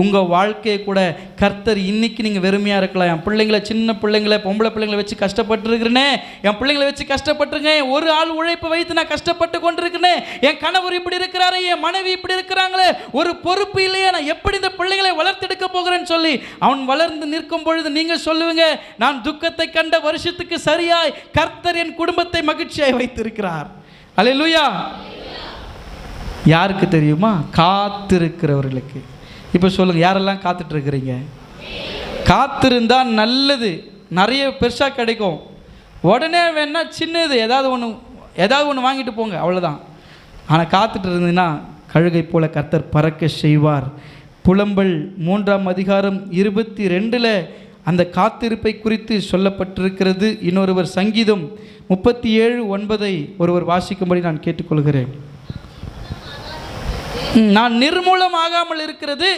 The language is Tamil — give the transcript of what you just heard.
உங்கள் வாழ்க்கையை கூட கர்த்தர் இன்னைக்கு நீங்கள் வெறுமையாக இருக்கலாம். என் பிள்ளைங்களை, சின்ன பிள்ளைங்களை, பொம்பளை பிள்ளைங்களை வச்சு கஷ்டப்பட்டுருக்கிறேனே, என் பிள்ளைங்களை வச்சு கஷ்டப்பட்டுருங்க, ஒரு ஆள் உழைப்பு வைத்து நான் கஷ்டப்பட்டு கொண்டிருக்கிறேன், என் கணவர் இப்படி இருக்கிறாரு, என் மனைவி இப்படி இருக்கிறாங்களே, ஒரு பொறுப்பு இல்லையே, நான் எப்படி இந்த பிள்ளைகளை வளர்த்தெடுக்க போகிறேன்னு சொல்லி அவன் வளர்ந்து நிற்கும் பொழுது நீங்கள் சொல்லுவீங்க, நான் துக்கத்தை கண்ட வருஷத்துக்கு சரியாய் கர்த்தர் என் குடும்பத்தை மகிழ்ச்சியாய் வைத்திருக்கிறார். அல்லேலூயா. யாருக்கு தெரியுமா? காத்திருக்கிறவர்களுக்கு. இப்போ சொல்லுங்க, யாரெல்லாம் காத்துட்டு இருக்கிறீங்க? காத்திருந்தா நல்லது, நிறைய பெருசாக கிடைக்கும். உடனே வேணா சின்னது ஏதாவது ஒன்று வாங்கிட்டு போங்க, அவ்வளோதான். ஆனால் காத்துட்டு இருந்தீங்கன்னா கழுகை போல கர்த்தர் பறக்க செய்வார். புலம்பல் 3ஆம் அதிகாரம் 22 அந்த காத்திருப்பை குறித்து சொல்லப்பட்டிருக்கிறது. இன்னொருவர் சங்கீதம் 37:9 ஒருவர் வாசிக்கும்படி நான் கேட்டுக்கொள்கிறேன். நான் நிர்மூலமாகாமல் இருக்கிறது